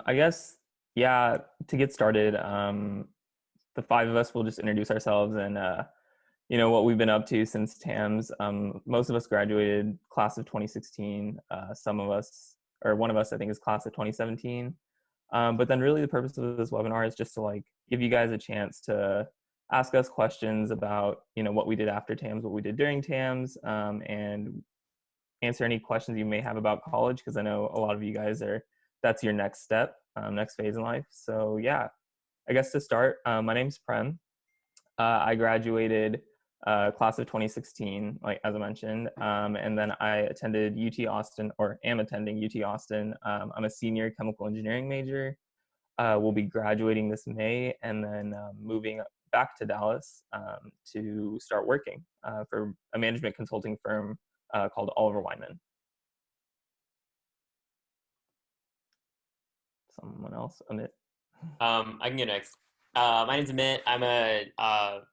I guess, yeah, to get started, the five of us will just introduce ourselves and, what we've been up to since TAMS. Most of us graduated class of 2016. Some of us, or one of us, I think, is class of 2017. But then really the purpose of this webinar is just to give you guys a chance to ask us questions about, what we did after TAMS, what we did during TAMS, and answer any questions you may have about college, because I know a lot of you guys that's your next step, next phase in life. So yeah, I guess to start, my name's Prem. I graduated class of 2016, as I mentioned, and then I attended UT Austin, or am attending UT Austin. I'm a senior chemical engineering major. We'll be graduating this May, and then moving back to Dallas to start working for a management consulting firm called Oliver Wyman. Someone else, Amit. I can go next. My name's Amrit. I'm a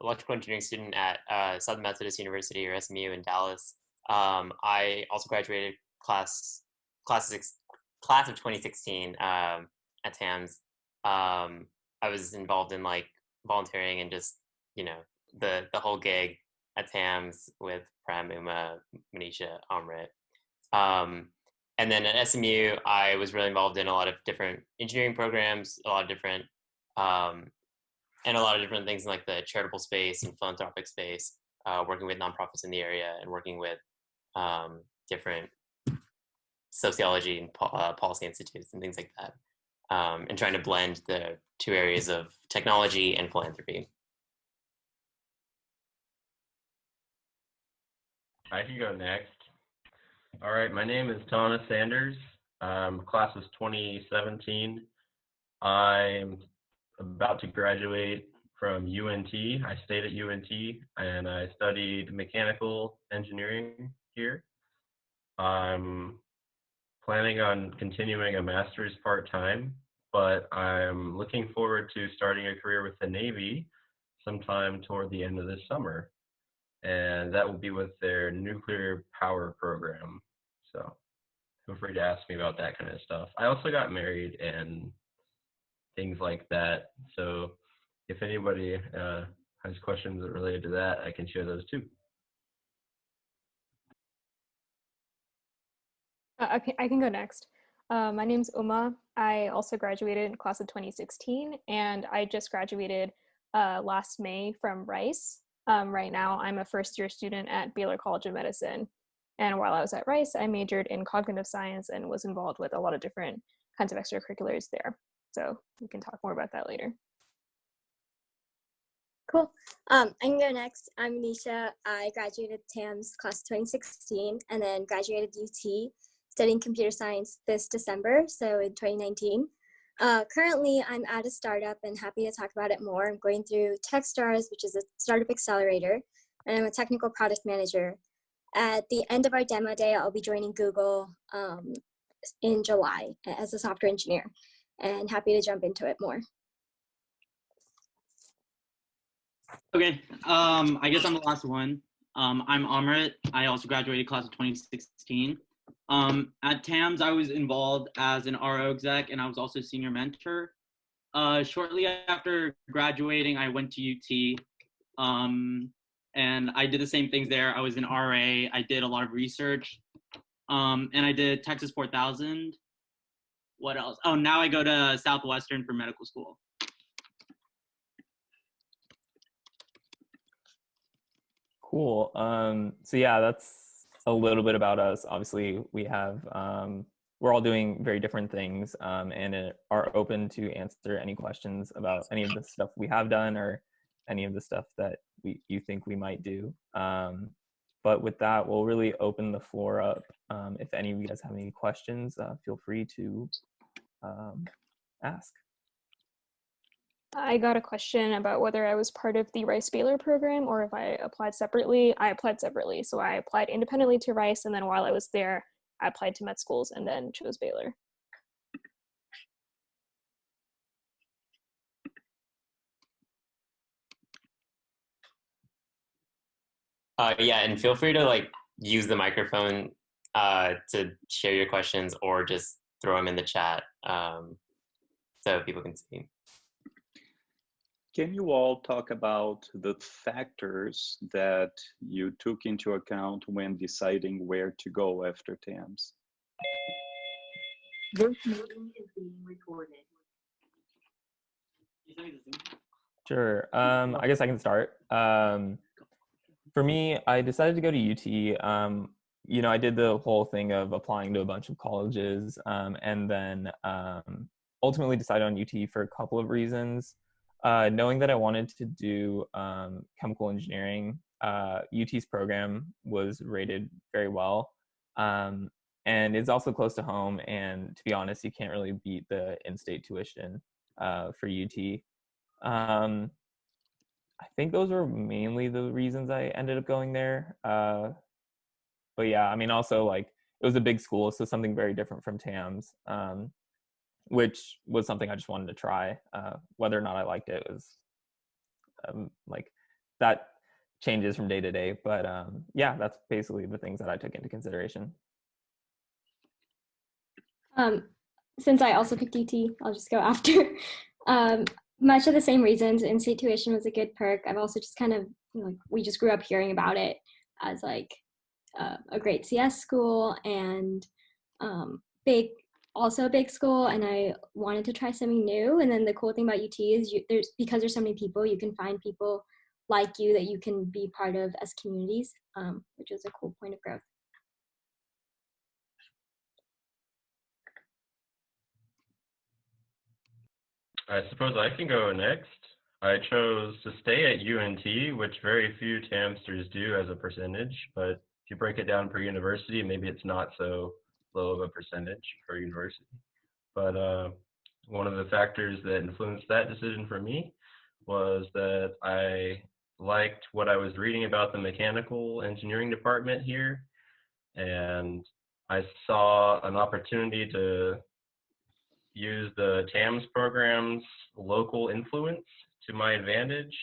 electrical engineering student at Southern Methodist University, or SMU, in Dallas. I also graduated class of 2016 at TAMS. I was involved in volunteering and just the whole gig at TAMS with Prem, Uma, Manisha, Amrit. And then at SMU, I was really involved in a lot of different engineering programs, a lot of different things in the charitable space and philanthropic space, working with nonprofits in the area and working with different sociology and policy institutes and things like that, and trying to blend the two areas of technology and philanthropy. I can go next. All right, my name is Shawna Sanders. Class was 2017. I'm about to graduate from UNT. I stayed at UNT and I studied mechanical engineering here. I'm planning on continuing a master's part-time, but I'm looking forward to starting a career with the Navy sometime toward the end of this summer. And that will be with their nuclear power program. So feel free to ask me about that kind of stuff. I also got married and things like that. So if anybody has questions related to that, I can share those too. Okay, I can go next. My name's Uma. I also graduated in class of 2016, and I just graduated last May from Rice. Right now, I'm a first-year student at Baylor College of Medicine. And while I was at Rice, I majored in cognitive science and was involved with a lot of different kinds of extracurriculars there. So we can talk more about that later. Cool. I can go next. I'm Manisha. I graduated TAMS class 2016 and then graduated UT studying computer science this December, so in 2019. Currently, I'm at a startup and happy to talk about it more. I'm going through Techstars, which is a startup accelerator, and I'm a technical product manager. At the end of our demo day, I'll be joining Google in July as a software engineer, and happy to jump into it more. Okay, I guess I'm the last one. I'm Amrit. I also graduated class of 2016. At TAMS, I was involved as an RO exec, and I was also senior mentor. Shortly after graduating, I went to UT, and I did the same things there. I was an RA. I did a lot of research, and I did Texas 4000. What else? Oh, now I go to Southwestern for medical school. Cool. So yeah, that's a little bit about us. Obviously, we have we're all doing very different things, and are open to answer any questions about any of the stuff we have done or any of the stuff that you think we might do. But with that, we'll really open the floor up. If any of you guys have any questions, feel free to ask. I got a question about whether I was part of the Rice Baylor program or if I applied separately. I applied separately. So I applied independently to Rice, and then while I was there, I applied to med schools and then chose Baylor. Yeah, and feel free to use the microphone to share your questions or just throw them in the chat. so people can see. Can you all talk about the factors that you took into account when deciding where to go after TAMS? This meeting is being recorded. Sure. I guess I can start. For me, I decided to go to UT. You know, I did the whole thing of applying to a bunch of colleges, and then ultimately decided on UT for a couple of reasons. Knowing that I wanted to do chemical engineering, UT's program was rated very well. And it's also close to home. And to be honest, you can't really beat the in-state tuition for UT. I think those were mainly the reasons I ended up going there. But yeah, I mean, also like it was a big school, so something very different from TAMS, which was something I just wanted to try. Whether or not I liked it was like that changes from day to day. But yeah, that's basically the things that I took into consideration. Since I also picked UT, I'll just go after. Much of the same reasons. In-state tuition was a good perk. I've also just kind of, like, we just grew up hearing about it as like a great CS school and also a big school, and I wanted to try something new. And then the cool thing about UT is because there's so many people, you can find people like you that you can be part of as communities, which was a cool point of growth. I suppose I can go next. I chose to stay at UNT, which very few TAMSters do as a percentage, but if you break it down per university, maybe it's not so low of a percentage per university. But one of the factors that influenced that decision for me was that I liked what I was reading about the mechanical engineering department here, and I saw an opportunity to use the TAMS program's local influence to my advantage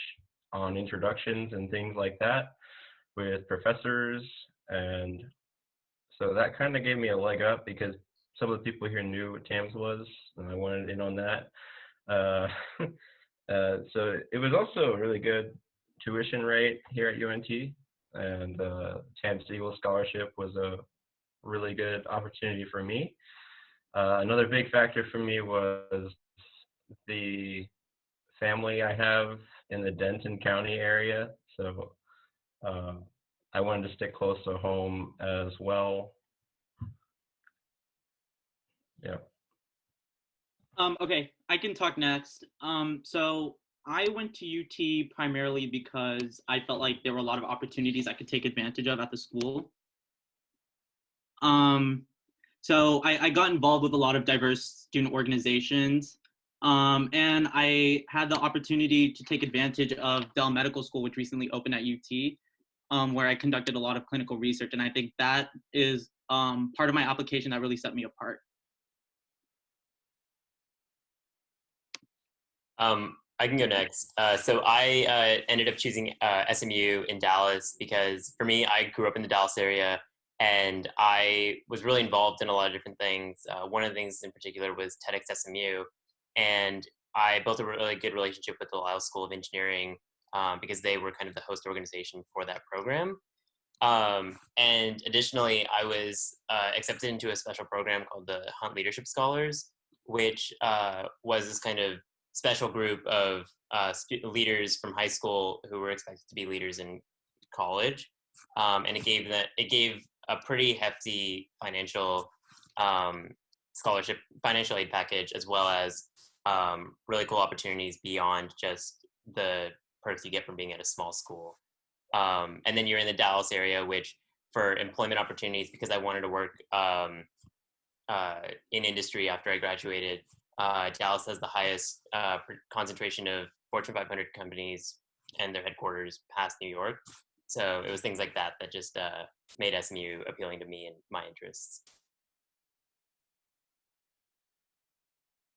on introductions and things like that with professors. And so that kind of gave me a leg up because some of the people here knew what TAMS was, and I wanted in on that. So it was also a really good tuition rate here at UNT, and TAMS Eagle Scholarship was a really good opportunity for me. Another big factor for me was the family I have in the Denton County area, so I wanted to stick close to home as well. Yeah. Okay, I can talk next. So I went to UT primarily because I felt like there were a lot of opportunities I could take advantage of at the school. So I got involved with a lot of diverse student organizations, and I had the opportunity to take advantage of Dell Medical School, which recently opened at UT, where I conducted a lot of clinical research, and I think that is part of my application that really set me apart. I can go next. So I ended up choosing SMU in Dallas because for me, I grew up in the Dallas area and I was really involved in a lot of different things. One of the things in particular was TEDx SMU, and I built a really good relationship with the Lisle School of Engineering because they were kind of the host organization for that program. And additionally, I was accepted into a special program called the Hunt Leadership Scholars, which was this kind of special group of leaders from high school who were expected to be leaders in college, and it gave a pretty hefty financial scholarship, financial aid package, as well as really cool opportunities beyond just the perks you get from being at a small school. And then you're in the Dallas area, which for employment opportunities, because I wanted to work in industry after I graduated, Dallas has the highest concentration of Fortune 500 companies and their headquarters past New York. So it was things like that that just made SMU appealing to me and my interests.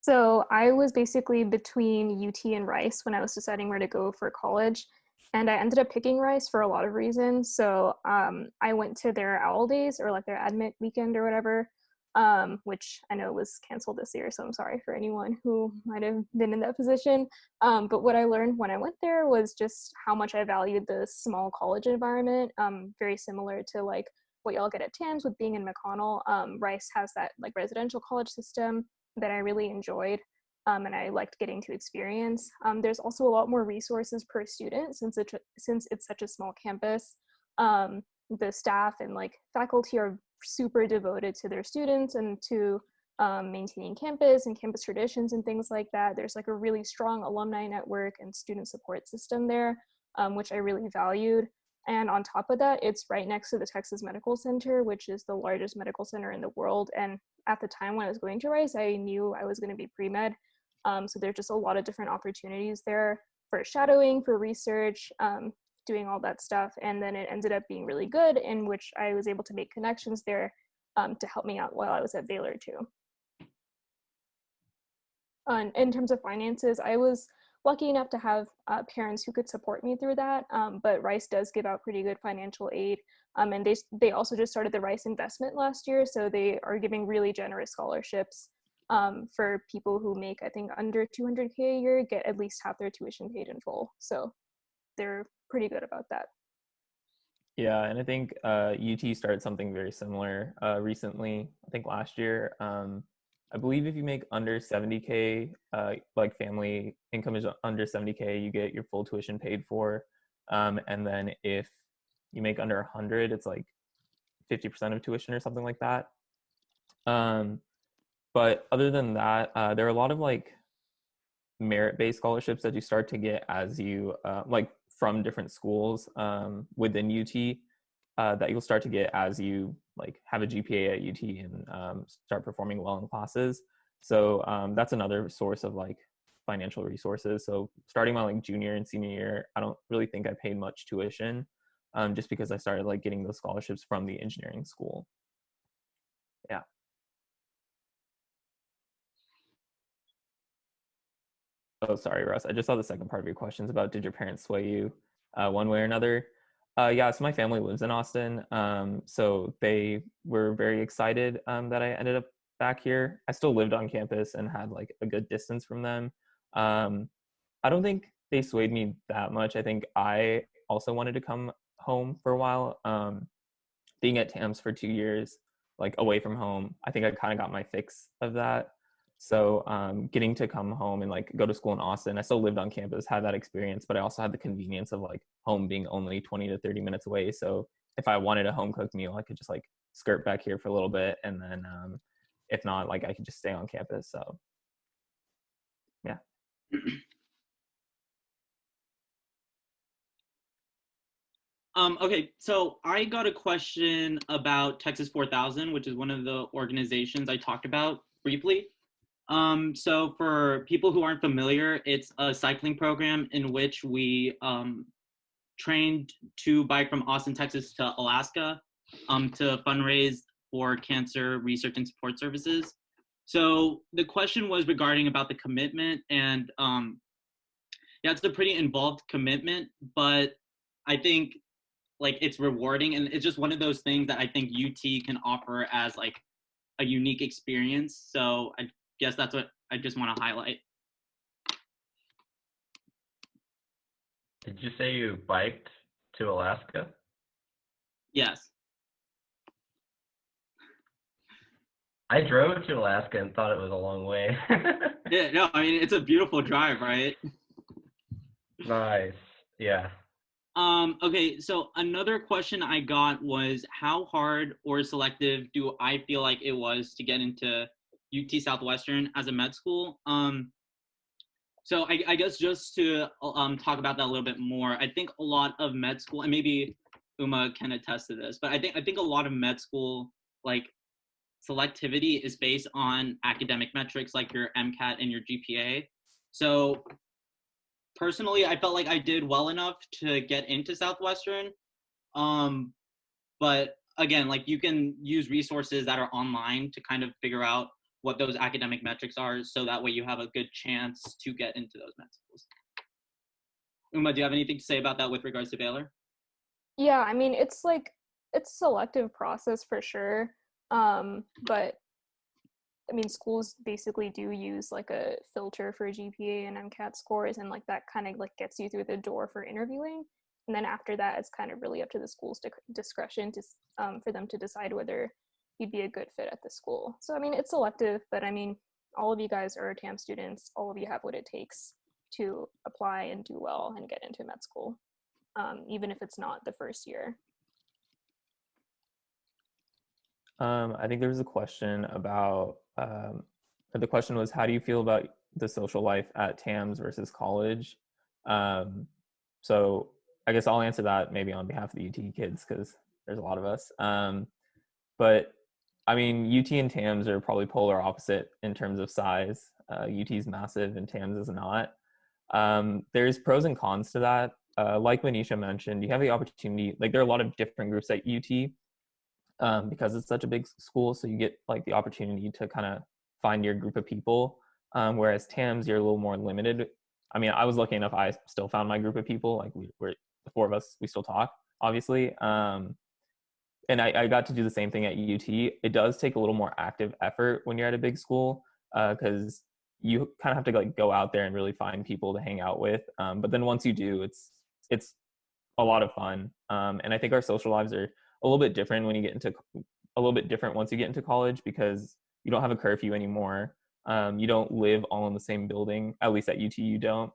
So I was basically between UT and Rice when I was deciding where to go for college. And I ended up picking Rice for a lot of reasons. So I went to their owl days, or like their admit weekend or whatever, which I know was canceled this year, so I'm sorry for anyone who might have been in that position. But what I learned when I went there was just how much I valued the small college environment, very similar to like what y'all get at TAMS with being in McConnell. Rice has that like residential college system that I really enjoyed, and I liked getting to experience. There's also a lot more resources per student since it's such a small campus. The staff and like faculty are super devoted to their students and to maintaining campus and campus traditions and things like that. There's like a really strong alumni network and student support system there, which I really valued. And on top of that, it's right next to the Texas Medical Center, which is the largest medical center in the world. And at the time when I was going to Rice, I knew I was going to be pre-med. So there's just a lot of different opportunities there for shadowing, for research, doing all that stuff. And then it ended up being really good, in which I was able to make connections there to help me out while I was at Baylor too. In terms of finances, I was lucky enough to have parents who could support me through that, but Rice does give out pretty good financial aid. And they also just started the Rice Investment last year, so they are giving really generous scholarships for people who make, I think, under 200K a year, get at least half their tuition paid in full. So they're pretty good about that. Yeah, and I think UT started something very similar recently, I think last year. I believe if you make under 70K, like family income is under 70K, you get your full tuition paid for. And then if you make under 100, it's like 50% of tuition or something like that. But other than that, there are a lot of like merit-based scholarships that you start to get as you like from different schools within UT that you'll start to get as you like have a GPA at UT and start performing well in classes. So that's another source of like financial resources. So starting my like junior and senior year, I don't really think I paid much tuition just because I started like getting those scholarships from the engineering school. Yeah. Oh, sorry, Russ. I just saw the second part of your questions about did your parents sway you one way or another? Yeah, so my family lives in Austin. So they were very excited that I ended up back here. I still lived on campus and had like a good distance from them. I don't think they swayed me that much. I think I also wanted to come home for a while. Being at TAMS for 2 years, like away from home, I think I kind of got my fix of that. So getting to come home and like go to school in Austin, I still lived on campus, had that experience, but I also had the convenience of like home being only 20 to 30 minutes away. So if I wanted a home cooked meal, I could just like skirt back here for a little bit. And then if not, like I could just stay on campus. So yeah. Okay, so I got a question about Texas 4000, which is one of the organizations I talked about briefly. So for people who aren't familiar, it's a cycling program in which we trained to bike from Austin, Texas to Alaska to fundraise for cancer research and support services. So the question was regarding about the commitment, and yeah, it's a pretty involved commitment, but I think like it's rewarding, and it's just one of those things that I think UT can offer as like a unique experience. So I guess that's what I just want to highlight. Did you say you biked to Alaska? Yes. I drove to Alaska and thought it was a long way. Yeah, no, I mean, it's a beautiful drive, right? Nice. Yeah. Okay, so another question I got was how hard or selective do I feel like it was to get into UT Southwestern as a med school? So I guess just to talk about that a little bit more, I think a lot of med school, and maybe Uma can attest to this, but I think a lot of med school like selectivity is based on academic metrics like your MCAT and your GPA. So personally, I felt like I did well enough to get into Southwestern. But again, like you can use resources that are online to kind of figure out what those academic metrics are, so that way you have a good chance to get into those med schools. Uma, do you have anything to say about that with regards to Baylor? Yeah, I mean, it's a selective process for sure. But I mean, schools basically do use like a filter for GPA and MCAT scores, and like that kind of like gets you through the door for interviewing. And then after that, it's kind of really up to the school's discretion to for them to decide whether you'd be a good fit at the school. So I mean, it's selective, but I mean, all of you guys are TAM students. All of you have what it takes to apply and do well and get into med school, even if it's not the first year. I think there was a question about, the question was, how do you feel about the social life at TAMS versus college? So I guess I'll answer that maybe on behalf of the UT kids, because there's a lot of us. But I mean, UT and TAMS are probably polar opposite in terms of size. UT is massive and TAMS is not. There's pros and cons to that. Like Manisha mentioned, you have the opportunity, like there are a lot of different groups at UT, because it's such a big school, so you get like the opportunity to kind of find your group of people, whereas TAMS, you're a little more limited. I mean, I was lucky enough, I still found my group of people. Like we're the four of us, we still talk, obviously, and I got to do the same thing at UT. It does take a little more active effort when you're at a big school, because you kind of have to like go out there and really find people to hang out with, but then once you do, it's a lot of fun, and I think our social lives are a little bit different when you get into once you get into college, because you don't have a curfew anymore. You don't live all in the same building, at least at UT you don't.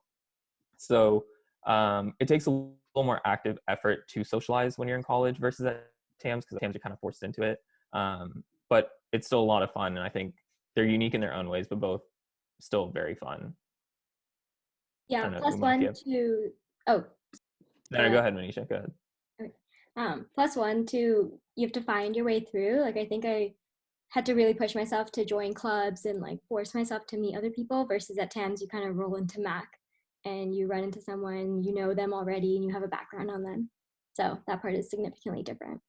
So it takes a little more active effort to socialize when you're in college versus at TAMS, because TAMS are kind of forced into it. But it's still a lot of fun, and I think they're unique in their own ways, but both still very fun. Yeah, know, plus Uma, one to, oh. No, go ahead, Manisha, go ahead. Plus one to, you have to find your way through. Like, I think I had to really push myself to join clubs and like force myself to meet other people, versus at TAMS, you kind of roll into Mac and you run into someone, you know them already and you have a background on them. So that part is significantly different.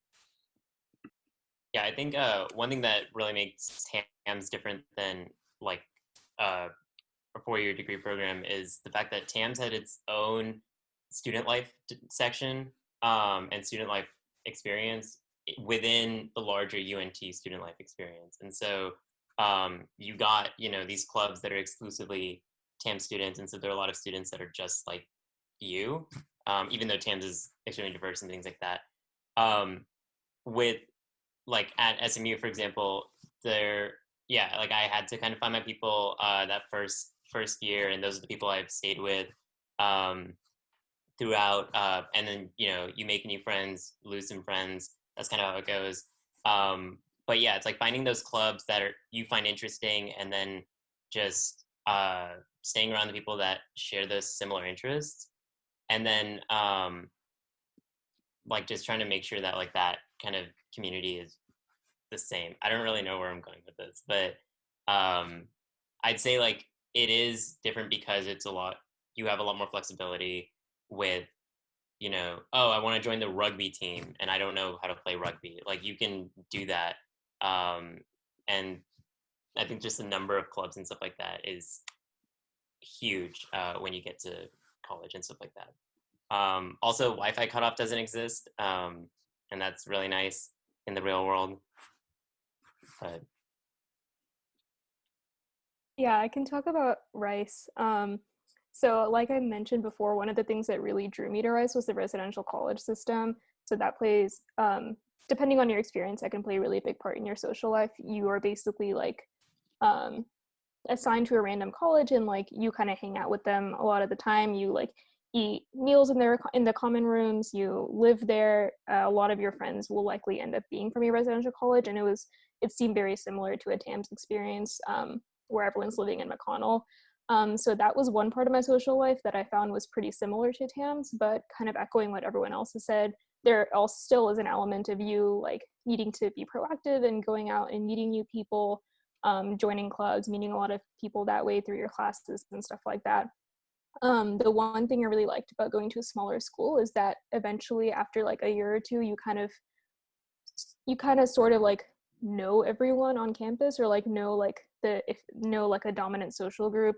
Yeah, I think one thing that really makes TAMS different than like a 4-year degree program is the fact that TAMS had its own student life section, and student life experience within the larger UNT student life experience. And so you got, these clubs that are exclusively TAMS students. And so there are a lot of students that are just like you, even though TAMS is extremely diverse and things like that. With like at SMU, for example, I had to kind of find my people that first year, and those are the people I've stayed with throughout, and then you make new friends, lose some friends. That's kind of how it goes. But yeah, it's like finding those clubs that you find interesting, and then just staying around the people that share those similar interests, and then like just trying to make sure that like that kind of community is the same. I don't really know where I'm going with this, but I'd say like it is different because you have a lot more flexibility with, I want to join the rugby team and I don't know how to play rugby. Like you can do that. And I think just the number of clubs and stuff like that is huge when you get to college and stuff like that. Also, Wi-Fi cutoff doesn't exist, and that's really nice in the real world. But yeah, I can talk about Rice. So like I mentioned before, one of the things that really drew me to Rice was the residential college system. So that plays, depending on your experience, that can play a really big part in your social life. You are basically like assigned to a random college, and like you kind of hang out with them a lot of the time. You like eat meals in the common rooms, you live there. A lot of your friends will likely end up being from your residential college, and it seemed very similar to a TAMS experience, where everyone's living in McConnell. So that was one part of my social life that I found was pretty similar to TAMS, but kind of echoing what everyone else has said, there also still is an element of you like needing to be proactive and going out and meeting new people, joining clubs, meeting a lot of people that way through your classes and stuff like that. The one thing I really liked about going to a smaller school is that eventually after like a year or two, you kind of sort of like know everyone on campus, or like know like a dominant social group,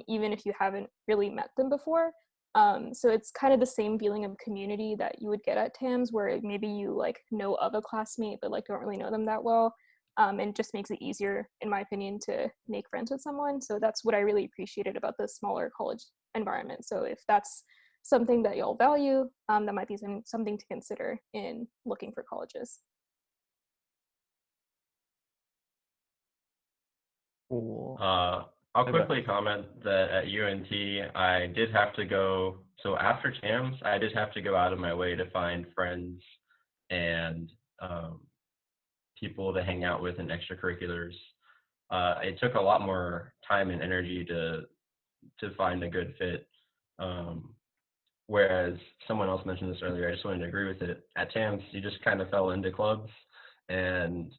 even if you haven't really met them before. So it's kind of the same feeling of community that you would get at TAMS, where maybe you like know of a classmate but like don't really know them that well. and just makes it easier, in my opinion, to make friends with someone. So that's what I really appreciated about the smaller college environment. So if that's something that y'all value, that might be something to consider in looking for colleges. Cool. I'll quickly comment that at UNT, I did have to go, so after TAMS, I did have to go out of my way to find friends and people to hang out with in extracurriculars. It took a lot more time and energy to find a good fit. Whereas someone else mentioned this earlier, I just wanted to agree with it. At TAMS, you just kind of fell into clubs and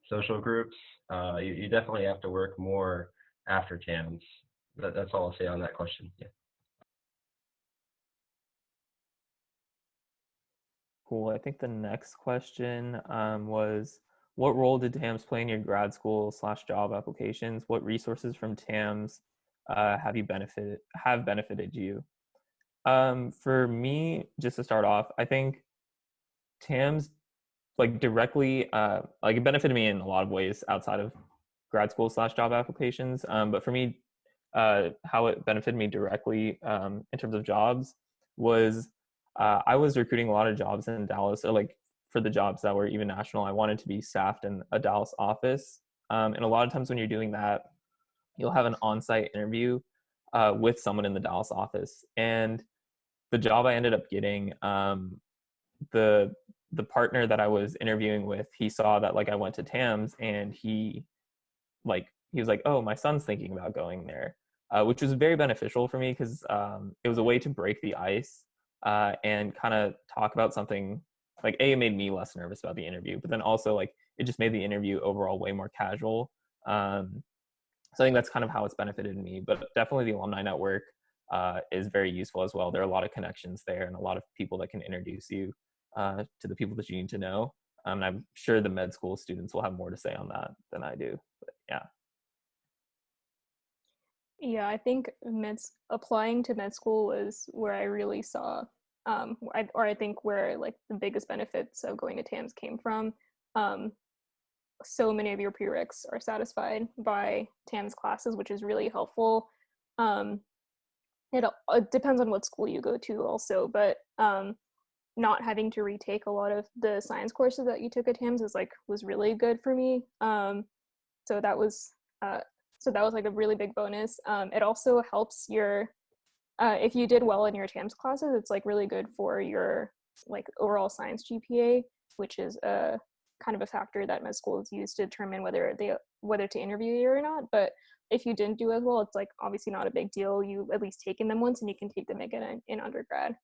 social groups. You definitely have to work more after TAMS. That's all I'll say on that question. Yeah. Cool. I think the next question was, what role did TAMS play in your grad school / job applications? What resources from TAMS have benefited you? For me, just to start off, I think TAMS like directly like it benefited me in a lot of ways outside of grad school / job applications. But for me, how it benefited me directly in terms of jobs was I was recruiting a lot of jobs in Dallas, or like for the jobs that were even national, I wanted to be staffed in a Dallas office. And a lot of times when you're doing that, you'll have an on-site interview with someone in the Dallas office. And the job I ended up getting, the partner that I was interviewing with, he saw that like I went to TAMS, and he was like, oh, my son's thinking about going there, which was very beneficial for me because it was a way to break the ice and kind of talk about something like, it made me less nervous about the interview, but then also like it just made the interview overall way more casual. So I think that's kind of how it's benefited me, but definitely the alumni network is very useful as well. There are a lot of connections there and a lot of people that can introduce you to the people that you need to know. And I'm sure the med school students will have more to say on that than I do, but yeah. Yeah, I think applying to med school was where I really saw, I think where like the biggest benefits of going to TAMS came from. So many of your prereqs are satisfied by TAMS classes, which is really helpful. It depends on what school you go to also, but not having to retake a lot of the science courses that you took at TAMS was really good for me. So that was like a really big bonus. It also helps your, if you did well in your TAMS classes, it's like really good for your like overall science GPA, which is a kind of a factor that med schools use to determine whether to interview you or not. But if you didn't do as well, it's like obviously not a big deal. You at least taken them once, and you can take them again in undergrad.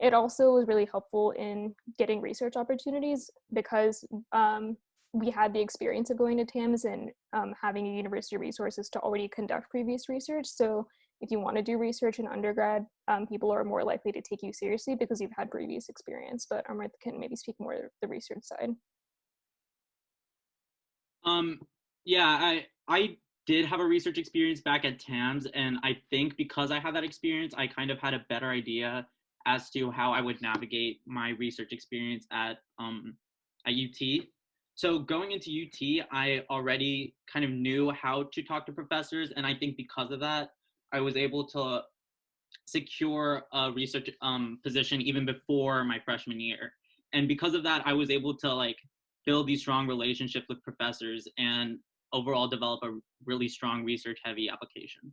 It also was really helpful in getting research opportunities because we had the experience of going to TAMS and having a university resources to already conduct previous research. So if you want to do research in undergrad, people are more likely to take you seriously because you've had previous experience. But Amrit can maybe speak more to the research side. Yeah, I did have a research experience back at TAMS, and I think because I had that experience, I kind of had a better idea as to how I would navigate my research experience at UT. So going into UT, I already kind of knew how to talk to professors, and I think because of that, I was able to secure a research position even before my freshman year. And because of that, I was able to like build these strong relationships with professors and overall develop a really strong research-heavy application.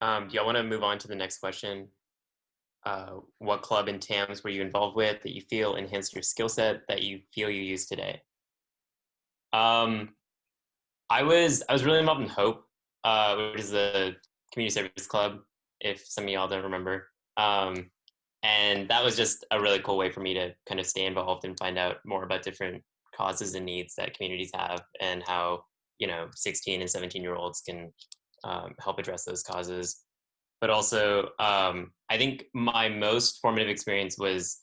Do y'all want to move on to the next question? What club and TAMS were you involved with that you feel enhanced your skill set that you feel you use today? I was really involved in Hope, which is a community service club, if some of y'all don't remember. And that was just a really cool way for me to kind of stay involved and find out more about different causes and needs that communities have, and how 16 and 17-year-olds can help address those causes. But also, I think my most formative experience was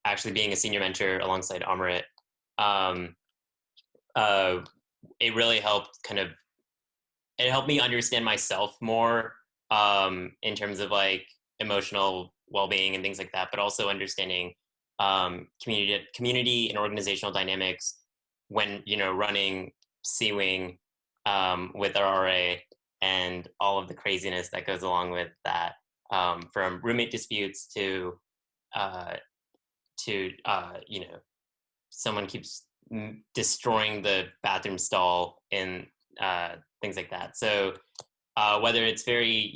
actually being a senior mentor alongside Amrit. It really helped it helped me understand myself more in terms of like emotional well-being and things like that, but also understanding community and organizational dynamics when, running C-Wing with our RA and all of the craziness that goes along with that, from roommate disputes to someone keeps destroying the bathroom stall and things like that. So whether it's very,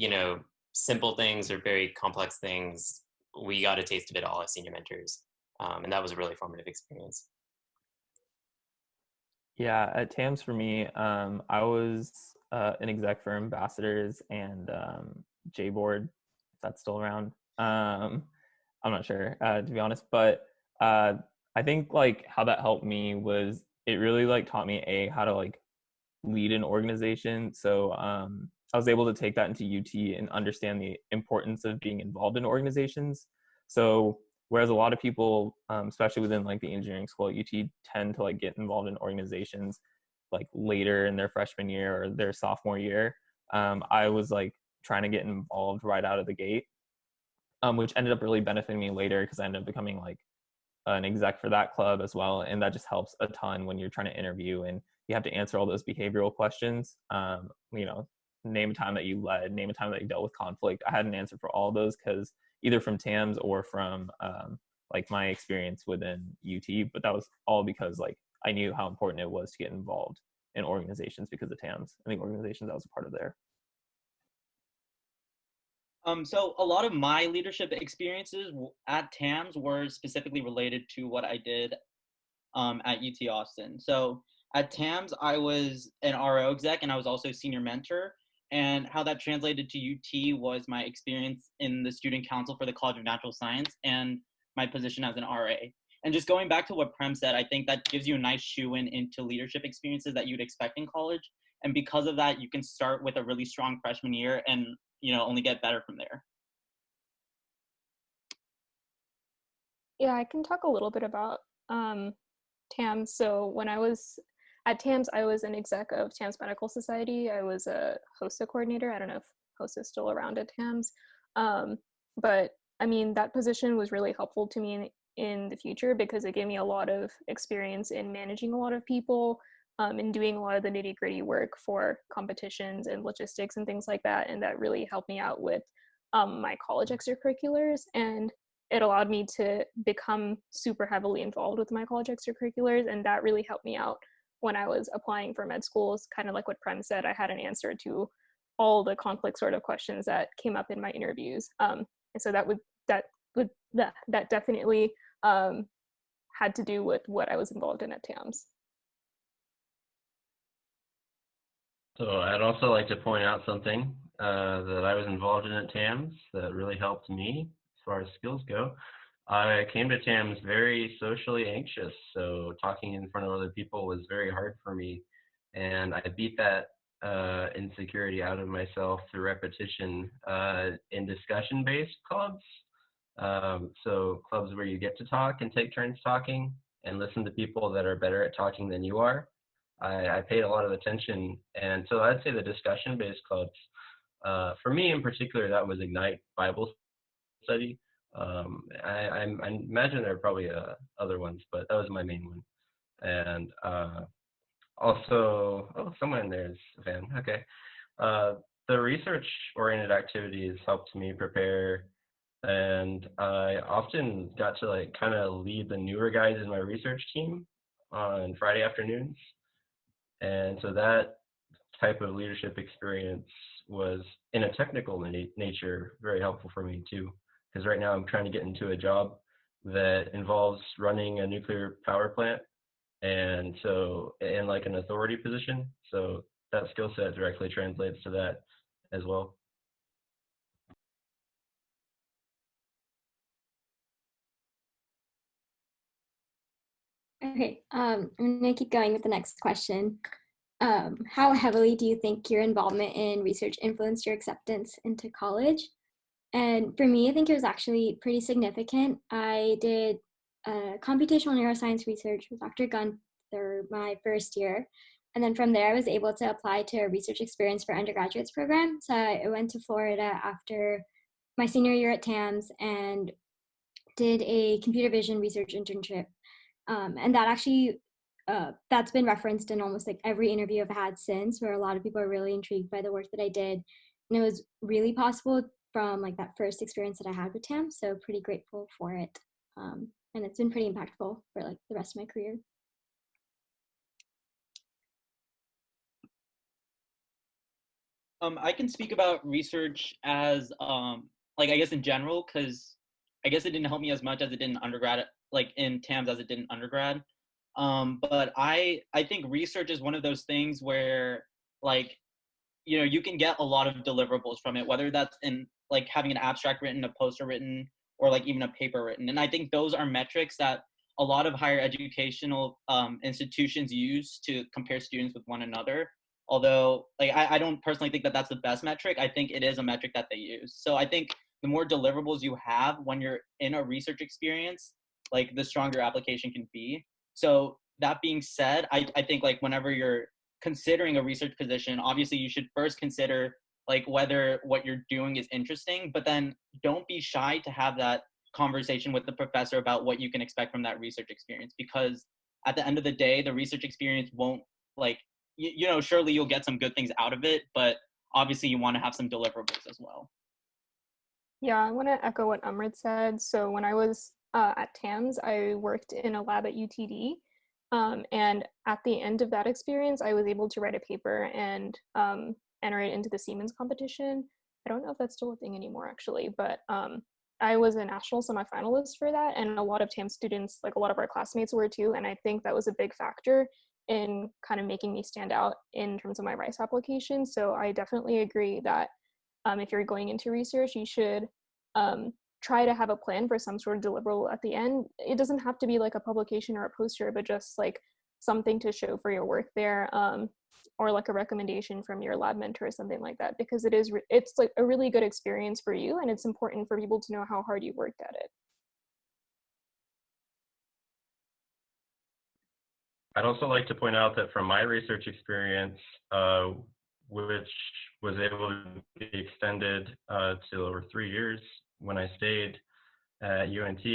simple things or very complex things, we got a taste of it all as senior mentors. And that was a really formative experience. Yeah, at TAMS for me, I was an exec for ambassadors and J-board, if that's still around. I'm not sure, to be honest, but I think like how that helped me was it really like taught me how to like lead an organization. So I was able to take that into UT and understand the importance of being involved in organizations. So whereas a lot of people, especially within like the engineering school at UT, tend to like get involved in organizations like later in their freshman year or their sophomore year, I was like trying to get involved right out of the gate, which ended up really benefiting me later because I ended up becoming like an exec for that club as well. And that just helps a ton when you're trying to interview and you have to answer all those behavioral questions. Name a time that you led, name a time that you dealt with conflict. I had an answer for all those because either from TAMS or from like my experience within UT, but that was all because like I knew how important it was to get involved in organizations because of TAMS. I think organizations, that was a part of there. So a lot of my leadership experiences at TAMS were specifically related to what I did at UT Austin. So at TAMS, I was an RO exec and I was also senior mentor. And how that translated to UT was my experience in the student council for the College of Natural Science and my position as an RA. And just going back to what Prem said, I think that gives you a nice shoe-in into leadership experiences that you'd expect in college. And because of that, you can start with a really strong freshman year and only get better from there. Yeah, I can talk a little bit about TAMS. So when I was at TAMS, I was an exec of TAMS Medical Society. I was a HOSA coordinator. I don't know if HOSA is still around at TAMS. But I mean, that position was really helpful to me in the future because it gave me a lot of experience in managing a lot of people and doing a lot of the nitty-gritty work for competitions and logistics and things like that. And that really helped me out with my college extracurriculars. And it allowed me to become super heavily involved with my college extracurriculars. And that really helped me out when I was applying for med schools. Kind of like what Prem said, I had an answer to all the conflict sort of questions that came up in my interviews. And so that definitely had to do with what I was involved in at TAMS. So I'd also like to point out something that I was involved in at TAMS that really helped me as far as skills go. I came to TAMS very socially anxious, so talking in front of other people was very hard for me, and I beat that insecurity out of myself through repetition in discussion-based clubs. So clubs where you get to talk and take turns talking and listen to people that are better at talking than you are. I paid a lot of attention, and so I'd say the discussion-based clubs, for me in particular, that was Ignite Bible Study. I imagine there are probably other ones, but that was my main one. And also, someone in there is a fan. Okay. The research-oriented activities helped me prepare, and I often got to like kind of lead the newer guys in my research team on Friday afternoons. And so that type of leadership experience was, in a technical nature, very helpful for me too. Because right now I'm trying to get into a job that involves running a nuclear power plant, and so in like an authority position. So that skill set directly translates to that as well. Okay, I'm gonna keep going with the next question. How heavily do you think your involvement in research influenced your acceptance into college? And for me, I think it was actually pretty significant. I did computational neuroscience research with Dr. Gunther my first year. And then from there, I was able to apply to a research experience for undergraduates program. So I went to Florida after my senior year at TAMS and did a computer vision research internship. And that actually, that's been referenced in almost like every interview I've had since, where a lot of people are really intrigued by the work that I did. And it was really possible from like that first experience that I had with TAMS. So pretty grateful for it. And it's been pretty impactful for like the rest of my career. I can speak about research as like I guess in general, because I guess it didn't help me as much as it did in undergrad, like in TAMS as it did in undergrad. But I think research is one of those things where like, you know, you can get a lot of deliverables from it, whether that's in like having an abstract written, a poster written, or like even a paper written. And I think those are metrics that a lot of higher educational institutions use to compare students with one another. Although like I don't personally think that that's the best metric. I think it is a metric that they use. So I think the more deliverables you have when you're in a research experience, like the stronger your application can be. So that being said, I think like whenever you're considering a research position, obviously you should first consider like whether what you're doing is interesting, but then don't be shy to have that conversation with the professor about what you can expect from that research experience, because at the end of the day, the research experience won't like, you know, surely you'll get some good things out of it, but obviously you want to have some deliverables as well. Yeah, I want to echo what Amrit said. So when I was at TAMS, I worked in a lab at UTD. And at the end of that experience, I was able to write a paper and enter it into the Siemens competition. I don't know if that's still a thing anymore, actually, but I was a national semifinalist for that. And a lot of TAMS students, like a lot of our classmates were too. And I think that was a big factor in kind of making me stand out in terms of my Rice application. So I definitely agree that if you're going into research, you should try to have a plan for some sort of deliverable at the end. It doesn't have to be like a publication or a poster, but just like something to show for your work there, or like a recommendation from your lab mentor or something like that, because it's like a really good experience for you, and it's important for people to know how hard you worked at it. I'd also like to point out that from my research experience, which was able to be extended to over 3 years when I stayed at UNT,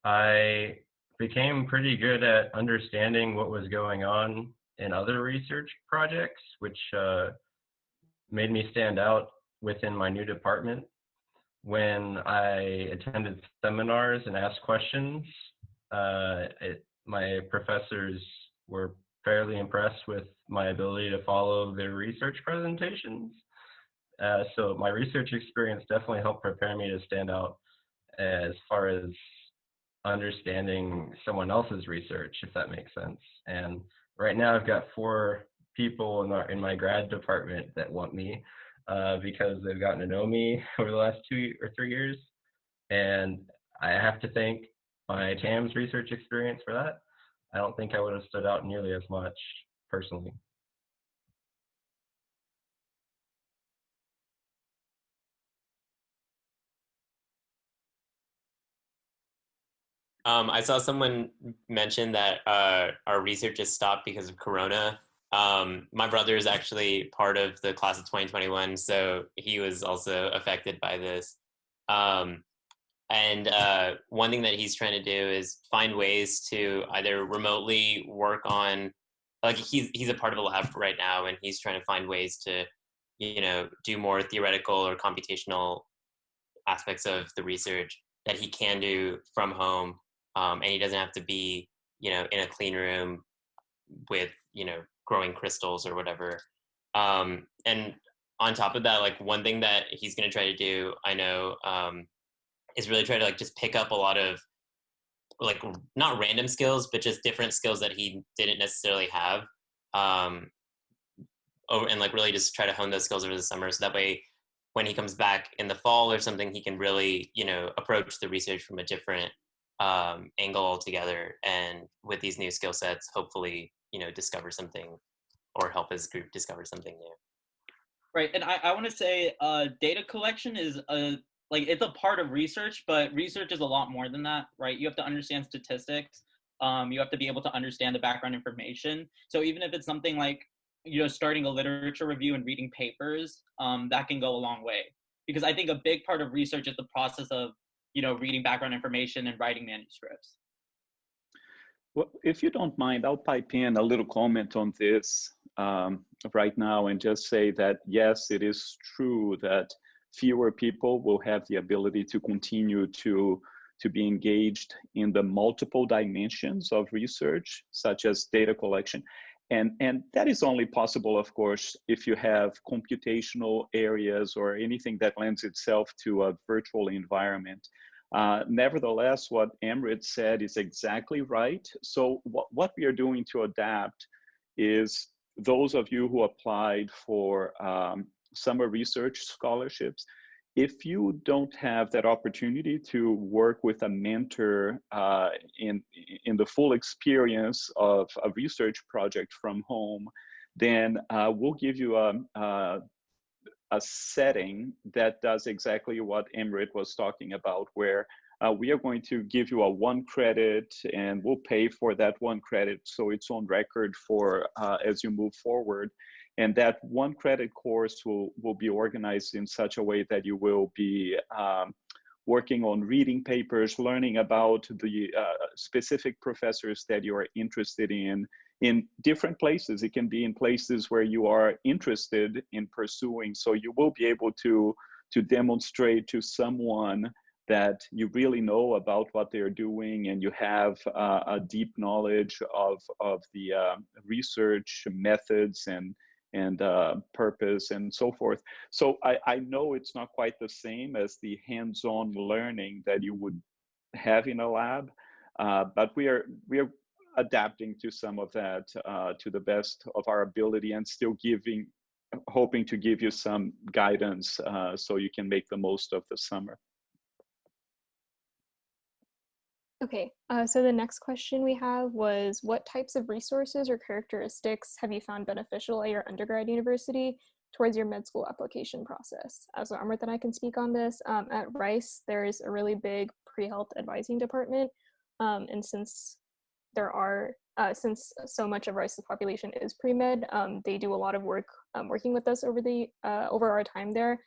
I became pretty good at understanding what was going on in other research projects, which made me stand out within my new department. When I attended seminars and asked questions, my professors were fairly impressed with my ability to follow their research presentations. So my research experience definitely helped prepare me to stand out as far as understanding someone else's research, if that makes sense. And right now I've got 4 people in my grad department that want me because they've gotten to know me over the last 2 or 3 years. And I have to thank my TAMS research experience for that. I don't think I would have stood out nearly as much personally. I saw someone mention that our research has stopped because of Corona. My brother is actually part of the class of 2021, so he was also affected by this. And one thing that he's trying to do is find ways to either remotely work on, like he's a part of a lab right now, and he's trying to find ways to, you know, do more theoretical or computational aspects of the research that he can do from home. And he doesn't have to be, you know, in a clean room with, you know, growing crystals or whatever. And on top of that, like one thing that he's going to try to do, I know, is really try to like just pick up a lot of like not random skills, but just different skills that he didn't necessarily have. And like really just try to hone those skills over the summer. So that way, when he comes back in the fall or something, he can really, you know, approach the research from a different angle altogether. And with these new skill sets, hopefully, you know, discover something or help his group discover something new. Right, and I want to say data collection is like it's a part of research, but research is a lot more than that, right? You have to understand statistics. You have to be able to understand the background information. So even if it's something like, you know, starting a literature review and reading papers, that can go a long way. because I think a big part of research is the process of, reading background information and writing manuscripts. Well, if you don't mind, I'll pipe in a little comment on this right now and just say that, yes, it is true that fewer people will have the ability to continue to be engaged in the multiple dimensions of research, such as data collection. And that is only possible, of course, if you have computational areas or anything that lends itself to a virtual environment. Nevertheless, what Amrit said is exactly right. So what we are doing to adapt is those of you who applied for summer research scholarships, if you don't have that opportunity to work with a mentor in the full experience of a research project from home, then we'll give you a setting that does exactly what Amrit was talking about, where we are going to give you a 1 credit and we'll pay for that 1 credit so it's on record for as you move forward. And that 1 credit course will be organized in such a way that you will be working on reading papers, learning about the specific professors that you are interested in different places. It can be in places where you are interested in pursuing. So you will be able to demonstrate to someone that you really know about what they're doing and you have a deep knowledge of the research methods and purpose and so forth. So I know it's not quite the same as the hands-on learning that you would have in a lab, but we are adapting to some of that to the best of our ability and still hoping to give you some guidance so you can make the most of the summer. Okay, so the next question we have was, what types of resources or characteristics have you found beneficial at your undergrad university towards your med school application process? So Amrit and I can speak on this. At Rice, there is a really big pre-health advising department, and since so much of Rice's population is pre-med, they do a lot of work working with us over our time there.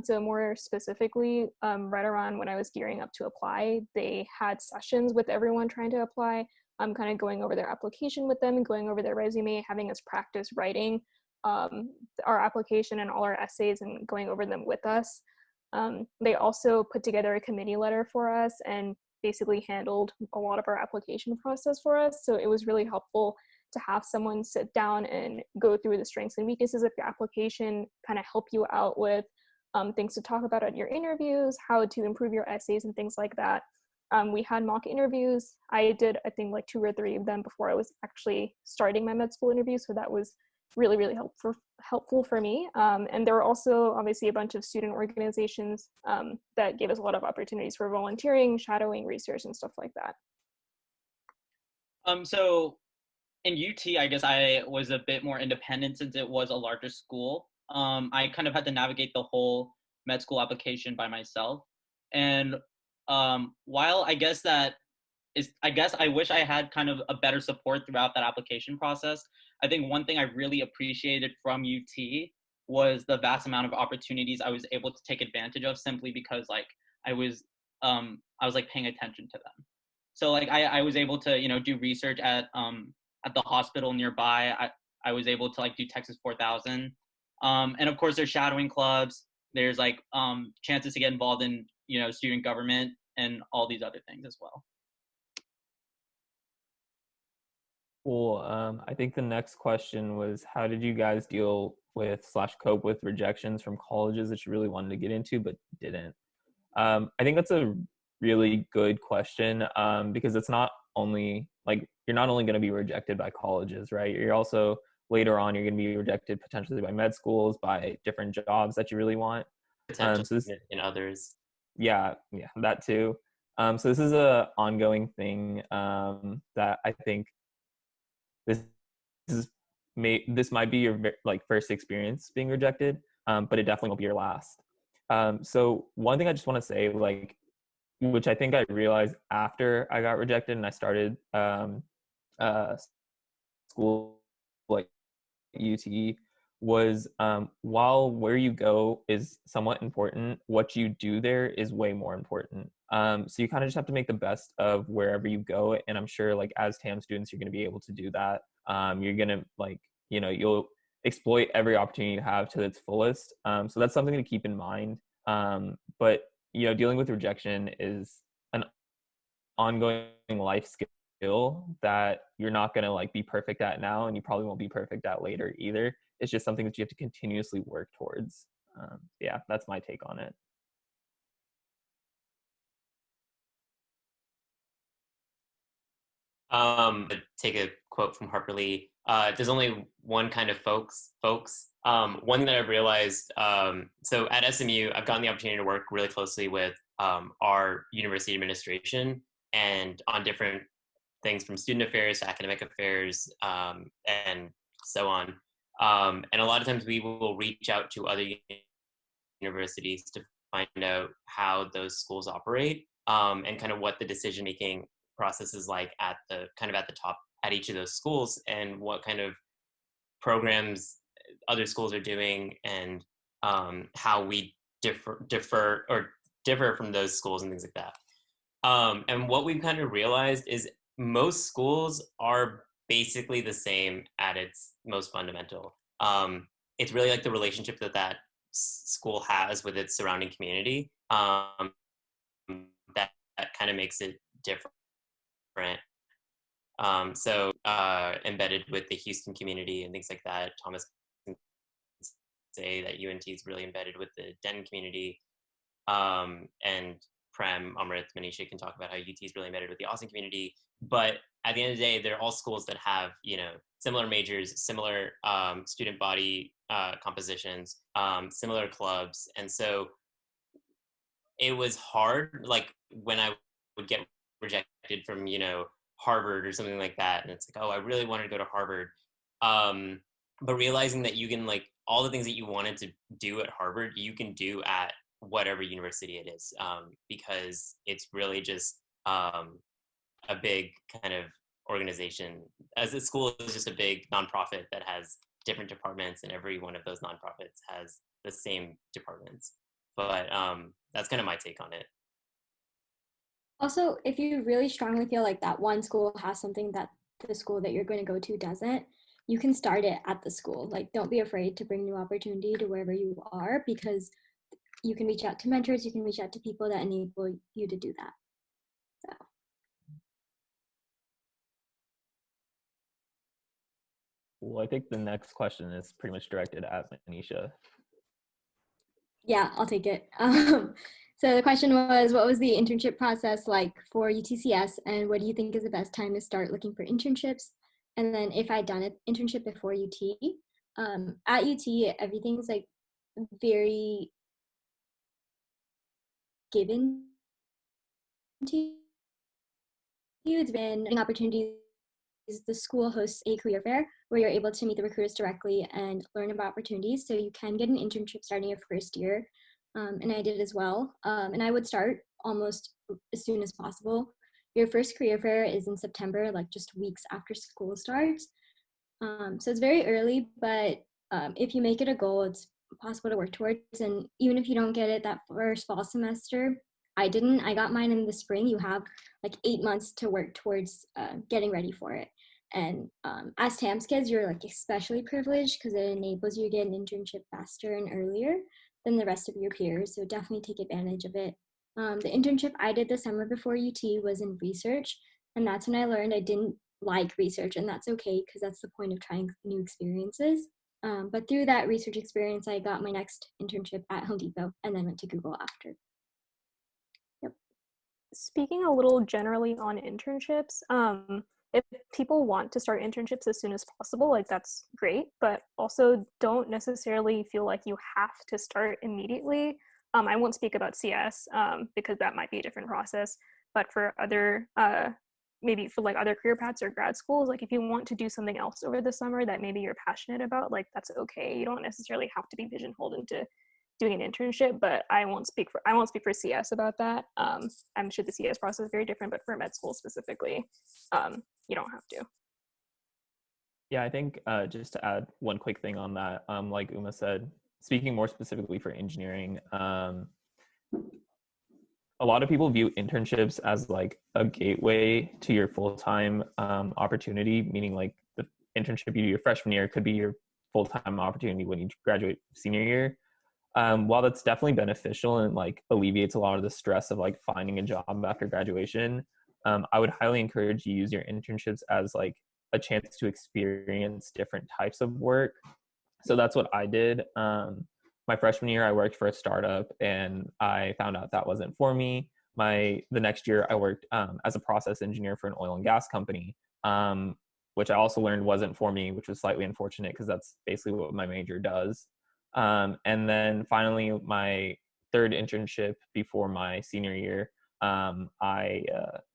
So more specifically, right around when I was gearing up to apply, they had sessions with everyone trying to apply, kind of going over their application with them and going over their resume, having us practice writing our application and all our essays and going over them with us. They also put together a committee letter for us and basically handled a lot of our application process for us. So it was really helpful to have someone sit down and go through the strengths and weaknesses of your application, kind of help you out with things to talk about at your interviews, how to improve your essays and things like that. We had mock interviews. I did, I think, like 2 or 3 of them before I was actually starting my med school interview. So that was really, really helpful for me. And there were also obviously a bunch of student organizations that gave us a lot of opportunities for volunteering, shadowing, research, and stuff like that. So in UT, I guess I was a bit more independent since it was a larger school. I kind of had to navigate the whole med school application by myself. And while I guess I wish I had kind of a better support throughout that application process. I think one thing I really appreciated from UT was the vast amount of opportunities I was able to take advantage of simply because like I was like paying attention to them. So like I was able to, do research at the hospital nearby. I was able to like do Texas 4000. And of course there's shadowing clubs. There's like chances to get involved in, student government and all these other things as well. Cool. I think the next question was, how did you guys deal with / cope with rejections from colleges that you really wanted to get into but didn't? I think that's a really good question because it's not only like you're not only going to be rejected by colleges, right? You're also later on you're going to be rejected potentially by med schools, by different jobs that you really want. Potentially in others. Yeah, that too. So this is a ongoing thing that I think this might be your first experience being rejected, but it definitely won't be your last. So one thing I just want to say, which I think I realized after I got rejected and I started school like UT, was while where you go is somewhat important, what you do there is way more important. So you kind of just have to make the best of wherever you go. And I'm sure like as TAM students, you're going to be able to do that. You're going to like, you know, you'll exploit every opportunity you have to its fullest. So that's something to keep in mind. But, you know, dealing with rejection is an ongoing life skill that you're not going to like be perfect at now, and you probably won't be perfect at later either. It's just something that you have to continuously work towards. Yeah, that's my take on it. Take a quote from Harper Lee. There's only one kind of folks. One thing that I've realized, so at SMU, I've gotten the opportunity to work really closely with our university administration and on different things from student affairs to academic affairs and so on. And a lot of times we will reach out to other universities to find out how those schools operate and kind of what the decision-making process is like at the top at each of those schools, and what kind of programs other schools are doing, and how we differ from those schools and things like that. And what we've kind of realized is most schools are basically the same at its most fundamental. It's really like the relationship that school has with its surrounding community that kind of makes it different. So embedded with the Houston community and things like that. Thomas can say that UNT is really embedded with the Denton community, and Prem, Amrit, Manisha can talk about how UT is really embedded with the Austin community. But at the end of the day, they're all schools that have, you know, similar majors, similar student body compositions, similar clubs. And so it was hard, like when I would get rejected from, you know, Harvard or something like that. And it's like, oh, I really wanted to go to Harvard. But realizing that you can, like, all the things that you wanted to do at Harvard, you can do at whatever university it is, because it's really just a big kind of organization. As a school is just a big nonprofit that has different departments, and every one of those nonprofits has the same departments. But that's kind of my take on it. Also, if you really strongly feel like that one school has something that the school that you're going to go to doesn't, you can start it at the school. Like, don't be afraid to bring new opportunity to wherever you are, because you can reach out to mentors, you can reach out to people that enable you to do that. So. Well, I think the next question is pretty much directed at Manisha. Yeah, I'll take it. So the question was, what was the internship process like for UTCS, and what do you think is the best time to start looking for internships? And then if I'd done an internship before UT, at UT, everything's like very given to you. It's been an opportunity. The school hosts a career fair where you're able to meet the recruiters directly and learn about opportunities. So you can get an internship starting your first year. And I did as well. And I would start almost as soon as possible. Your first career fair is in September, like just weeks after school starts. So it's very early, but if you make it a goal, it's possible to work towards. And even if you don't get it that first fall semester, I got mine in the spring. You have like 8 months to work towards getting ready for it. And as TAMS kids, you're like especially privileged because it enables you to get an internship faster and earlier than the rest of your peers. So definitely take advantage of it. The internship I did the summer before UT was in research. And that's when I learned I didn't like research, and that's okay because that's the point of trying new experiences. But through that research experience, I got my next internship at Home Depot and then went to Google after. Speaking a little generally on internships, if people want to start internships as soon as possible, like that's great, but also don't necessarily feel like you have to start immediately. I won't speak about CS because that might be a different process, but for other, maybe for like other career paths or grad schools, like if you want to do something else over the summer that maybe you're passionate about, like that's okay. You don't necessarily have to be pigeonholed into doing an internship, but I won't speak for CS about that. I'm sure the CS process is very different, but for med school specifically, you don't have to. Yeah, I think just to add one quick thing on that, like Uma said, speaking more specifically for engineering, a lot of people view internships as like a gateway to your full-time opportunity, meaning like the internship you do your freshman year could be your full-time opportunity when you graduate senior year. While that's definitely beneficial and like alleviates a lot of the stress of like finding a job after graduation, I would highly encourage you use your internships as like a chance to experience different types of work. So that's what I did. My freshman year, I worked for a startup, and I found out that wasn't for me. The next year, I worked as a process engineer for an oil and gas company, which I also learned wasn't for me, which was slightly unfortunate because that's basically what my major does. And then finally, my third internship before my senior year, I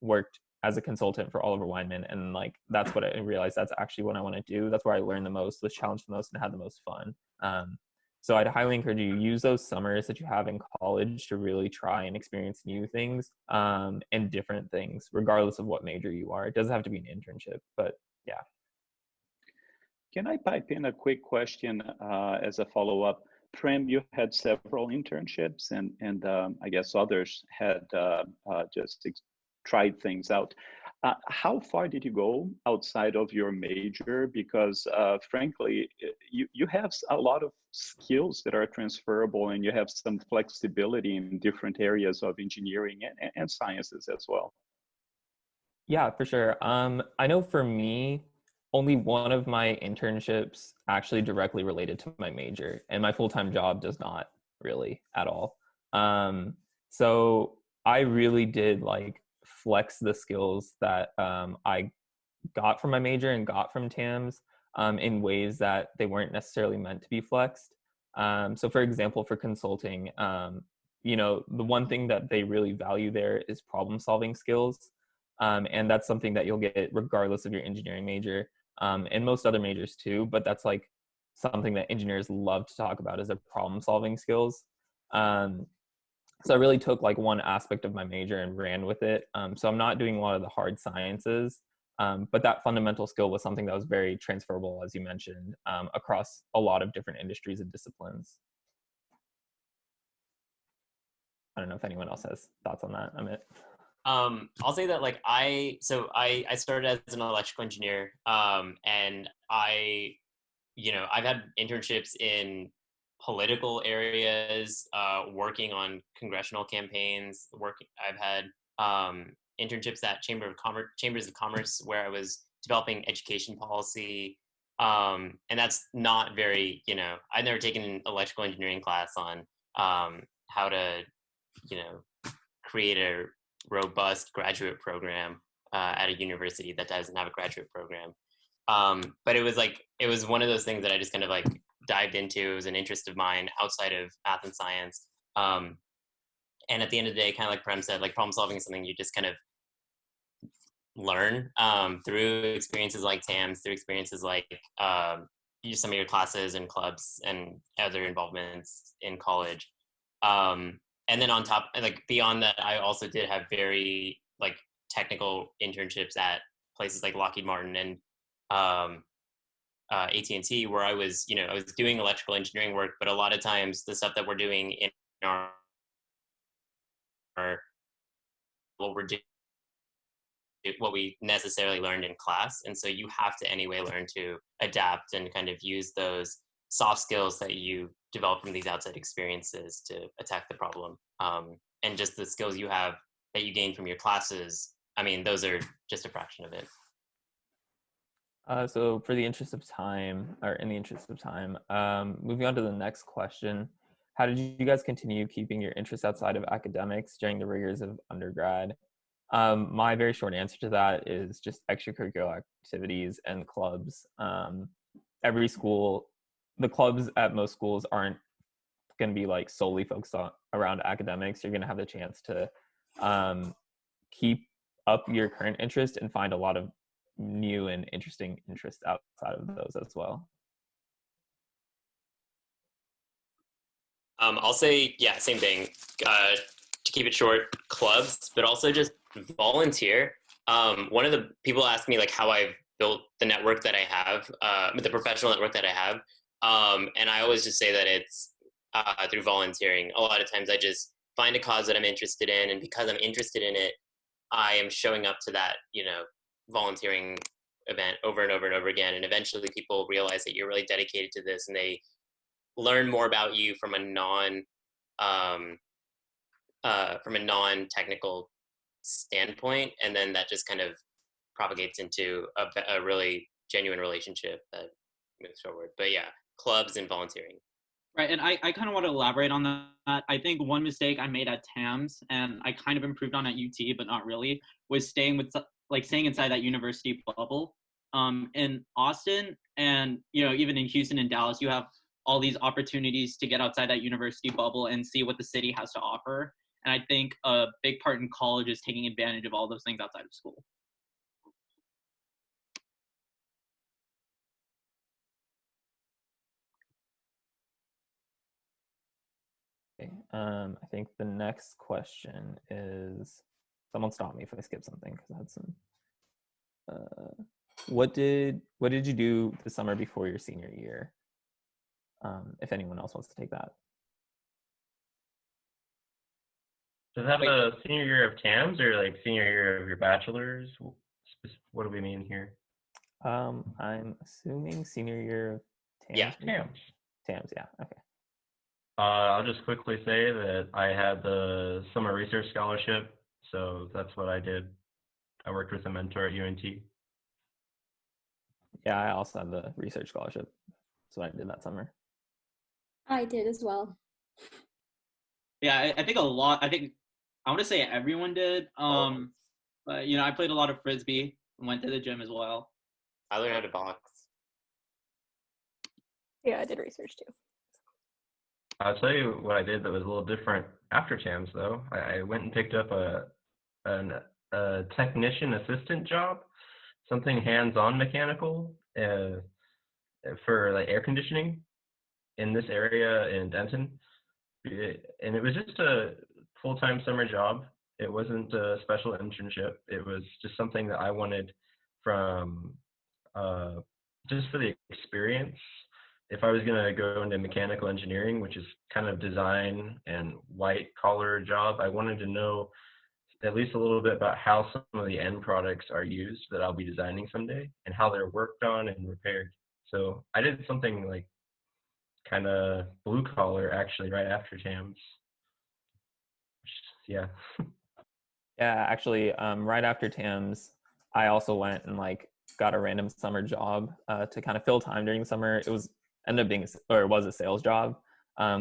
worked as a consultant for Oliver Wyman, and like that's what I realized that's actually what I want to do. That's where I learned the most, was challenged the most, and had the most fun. So I'd highly encourage you to use those summers that you have in college to really try and experience new things and different things, regardless of what major you are. It doesn't have to be an internship, but yeah. Can I pipe in a quick question as a follow-up? Prem, you had several internships, and I guess others had just tried things out. How far did you go outside of your major? Because frankly, you have a lot of skills that are transferable, and you have some flexibility in different areas of engineering and sciences as well. Yeah, for sure. I know for me, only one of my internships actually directly related to my major, and my full-time job does not really at all. So I really did like flex the skills that I got from my major and got from TAMS in ways that they weren't necessarily meant to be flexed. So for example, for consulting, you know, the one thing that they really value there is problem solving skills. And that's something that you'll get regardless of your engineering major, and most other majors too, but that's like something that engineers love to talk about, is their problem solving skills. So I really took like one aspect of my major and ran with it. So I'm not doing a lot of the hard sciences, but that fundamental skill was something that was very transferable, as you mentioned, across a lot of different industries and disciplines. I don't know if anyone else has thoughts on that, Amit. I'll say that like I started as an electrical engineer, and I've had internships in political areas, working on congressional campaigns. I've had internships at chambers of commerce, where I was developing education policy, and that's not very, I've never taken an electrical engineering class on how to create a robust graduate program at a university that doesn't have a graduate program. But it was one of those things that I just kind of like dived into. It was an interest of mine outside of math and science. And at the end of the day, kind of like Prem said, like problem solving is something you just kind of learn through experiences like TAMS, through experiences like some of your classes and clubs and other involvements in college. And then on top, like beyond that, I also did have very like technical internships at places like Lockheed Martin and AT&T, where I was doing electrical engineering work, but a lot of times the stuff that we're doing in our what we necessarily learned in class. And so you have to anyway learn to adapt and kind of use those soft skills that you develop from these outside experiences to attack the problem. And just the skills you have that you gain from your classes, I mean, those are just a fraction of it. So in the interest of time, moving on to the next question, how did you guys continue keeping your interests outside of academics during the rigors of undergrad? My very short answer to that is just extracurricular activities and clubs. Every school, the clubs at most schools aren't going to be like solely focused around academics. You're going to have the chance to keep up your current interest and find a lot of new and interesting interests outside of those as well. I'll say, yeah, same thing. To keep it short, clubs, but also just volunteer. One of the people asked me like how I've built the network that I have, the professional network that I have. And I always just say that it's through volunteering. A lot of times I just find a cause that I'm interested in, and because I'm interested in it, I am showing up to that, volunteering event over and over and over again. And eventually people realize that you're really dedicated to this, and they learn more about you from a non-technical standpoint, and then that just kind of propagates into a really genuine relationship that moves forward. But yeah, clubs and volunteering. Right, and I kind of want to elaborate on that. I think one mistake I made at TAMS, and I kind of improved on at UT, but not really, was staying inside that university bubble. In Austin and, even in Houston and Dallas, you have all these opportunities to get outside that university bubble and see what the city has to offer. And I think a big part in college is taking advantage of all those things outside of school. Okay. I think the next question is, someone stop me if I skip something, because I had some. What did you do the summer before your senior year? If anyone else wants to take that. Does that have a senior year of TAMS or like senior year of your bachelor's? What do we mean here? I'm assuming senior year of TAMS. Yeah, TAMS, yeah, okay. I'll just quickly say that I had the summer research scholarship, so that's what I did. I worked with a mentor at UNT. Yeah, I also had the research scholarship, so I did that summer. I did as well. Yeah, I think I want to say everyone did. But I played a lot of Frisbee and went to the gym as well. I learned how to box. Yeah, I did research too. I'll tell you what I did that was a little different after TAMS, though. I went and picked up a technician assistant job, something hands-on mechanical for like air conditioning in this area in Denton. And it was just a full-time summer job. It wasn't a special internship. It was just something that I wanted from just for the experience. If I was going to go into mechanical engineering, which is kind of design and white collar job, I wanted to know at least a little bit about how some of the end products are used that I'll be designing someday and how they're worked on and repaired. So I did something like kind of blue collar actually right after TAMS. Yeah. Yeah, actually, right after TAMS, I also went and got a random summer job to kind of fill time during the summer. It was a sales job,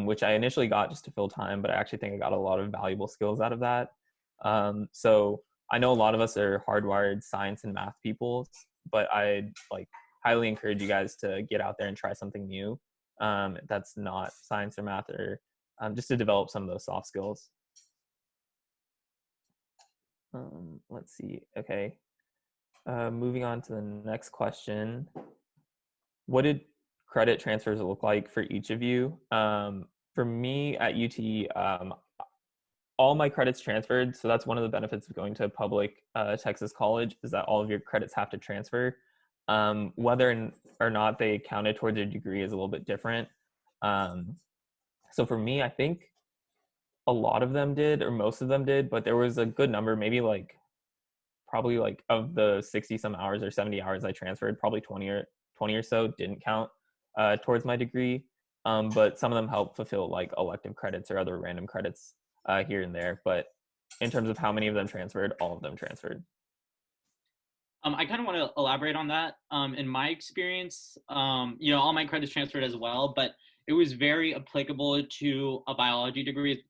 which I initially got just to fill time, but I actually think I got a lot of valuable skills out of that. So I know a lot of us are hardwired science and math people, but I'd highly encourage you guys to get out there and try something new. That's not science or math, or just to develop some of those soft skills. Let's see. Okay. Moving on to the next question. What did credit transfers look like for each of you? For me at UT, all my credits transferred. So that's one of the benefits of going to a public Texas college, is that all of your credits have to transfer. Whether or not they counted towards your degree is a little bit different. So for me, I think a lot of them did, or most of them did, but there was a good number, maybe probably of the 60 some hours or 70 hours I transferred, probably 20 or so didn't count towards my degree. But some of them helped fulfill elective credits or other random credits here and there. But in terms of how many of them transferred, all of them transferred. I kind of want to elaborate on that. In my experience, all my credits transferred as well, but it was very applicable to a biology degree,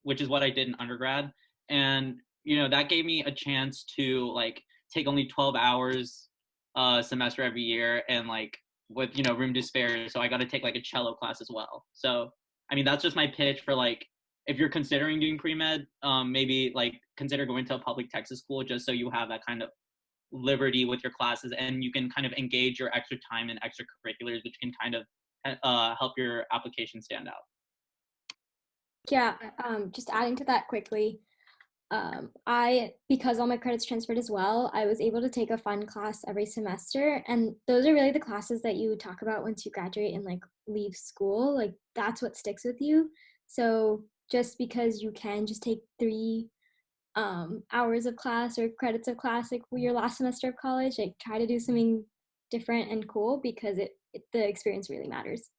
which is what I did in undergrad. And, that gave me a chance to take only 12 hours a semester every year, and with, room to spare. So I got to take a cello class as well. So, that's just my pitch for if you're considering doing pre-med, maybe consider going to a public Texas school, just so you have that kind of liberty with your classes, and you can kind of engage your extra time in extracurriculars, which can kind of help your application stand out. Yeah, just adding to that quickly. because all my credits transferred as well, I was able to take a fun class every semester. And those are really the classes that you would talk about once you graduate and like leave school. Like that's what sticks with you. So just because you can just take 3 hours of class or credits of class like your last semester of college, like try to do something different and cool because the experience really matters.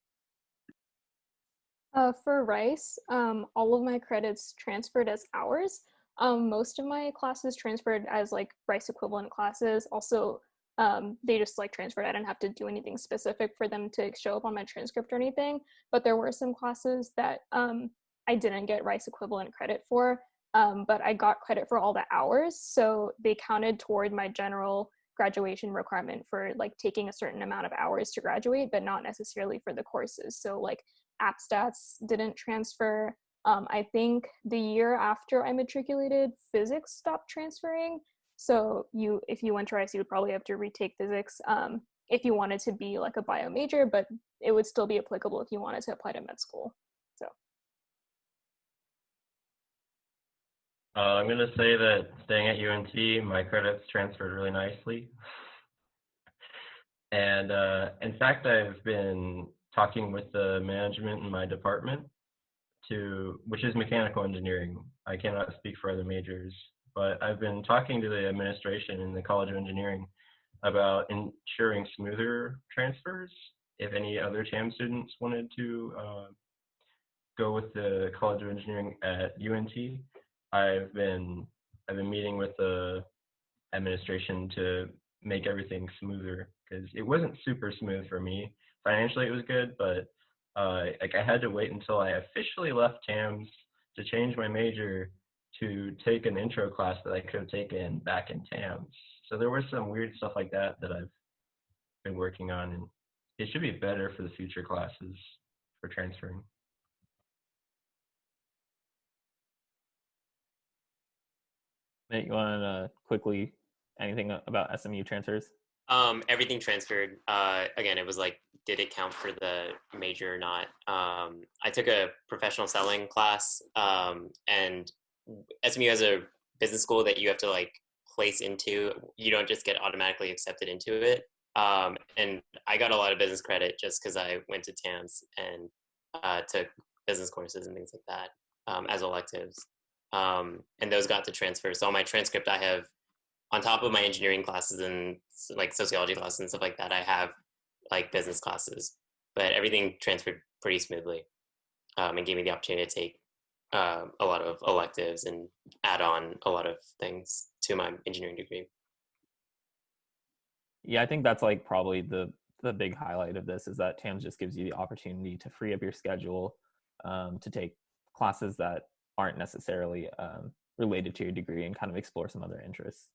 For Rice, all of my credits transferred as hours. Most of my classes transferred as like Rice equivalent classes. Also, they just like transferred. I didn't have to do anything specific for them to show up on my transcript or anything. But there were some classes that I didn't get Rice equivalent credit for, but I got credit for all the hours. So they counted toward my general graduation requirement for like taking a certain amount of hours to graduate, but not necessarily for the courses. So like app stats didn't transfer. I think the year after I matriculated, physics stopped transferring. So if you went to Rice, you would probably have to retake physics if you wanted to be like a bio major, but it would still be applicable if you wanted to apply to med school. So. I'm going to say that staying at UNT, my credits transferred really nicely. And in fact, I've been talking with the management in my department, which is mechanical engineering. I cannot speak for other majors, but I've been talking to the administration in the College of Engineering about ensuring smoother transfers. If any other TAM students wanted to go with the College of Engineering at UNT, I've been meeting with the administration to make everything smoother because it wasn't super smooth for me. Financially, it was good, but like I had to wait until I officially left TAMS to change my major to take an intro class that I could have taken back in TAMS. So there was some weird stuff like that I've been working on, and it should be better for the future classes for transferring. Nate, you want to quickly anything about SMU transfers? Everything transferred. Again, it was like, did it count for the major or not? I took a professional selling class, and SMU has a business school that you have to like place into. You don't just get automatically accepted into it. And I got a lot of business credit just because I went to TAMS and took business courses and things like that as electives. And those got to transfer. So on my transcript, I have, on top of my engineering classes and like sociology classes and stuff like that, I have like business classes, but everything transferred pretty smoothly, and gave me the opportunity to take a lot of electives and add on a lot of things to my engineering degree. Yeah, I think that's like probably the big highlight of this is that TAMS just gives you the opportunity to free up your schedule to take classes that aren't necessarily related to your degree and kind of explore some other interests.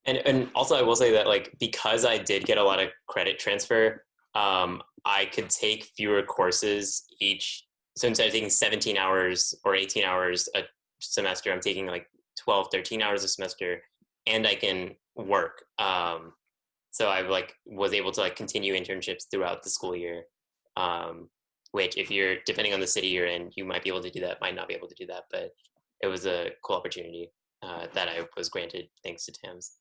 And also I will say that like, because I did get a lot of credit transfer, I could take fewer courses each. So instead of taking 17 hours or 18 hours a semester, I'm taking like 12, 13 hours a semester, and I can work. So I like was able to like continue internships throughout the school year, which if you're, depending on the city you're in, you might be able to do that, might not be able to do that, but it was a cool opportunity that I was granted thanks to TAMS.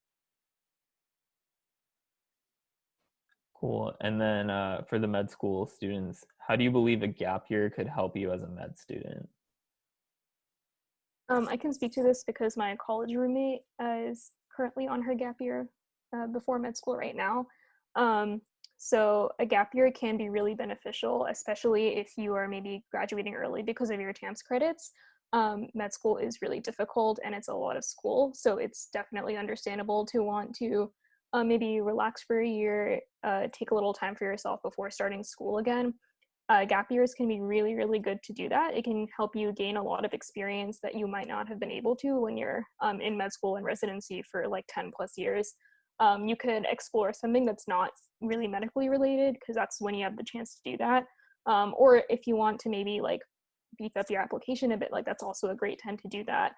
Cool. And then for the med school students, how do you believe a gap year could help you as a med student? I can speak to this because my college roommate is currently on her gap year before med school right now. So a gap year can be really beneficial, especially if you are maybe graduating early because of your TAMS credits. Med school is really difficult and it's a lot of school. So it's definitely understandable to want to maybe relax for a year, take a little time for yourself before starting school again. Gap years can be really, really good to do that. It can help you gain a lot of experience that you might not have been able to when you're in med school and residency for like 10 plus years. You could explore something that's not really medically related because that's when you have the chance to do that. Or if you want to maybe like beef up your application a bit, like that's also a great time to do that.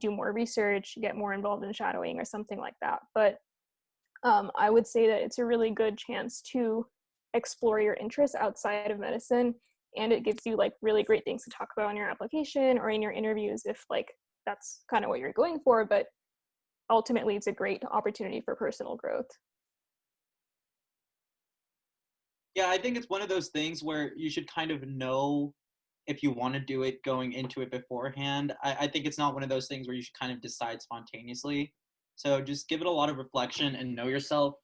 Do more research, get more involved in shadowing or something like that. But I would say that it's a really good chance to explore your interests outside of medicine, and it gives you like really great things to talk about in your application or in your interviews if like that's kind of what you're going for, but ultimately it's a great opportunity for personal growth. Yeah, I think it's one of those things where you should kind of know if you want to do it going into it beforehand. I think it's not one of those things where you should kind of decide spontaneously. So just give it a lot of reflection and know yourself.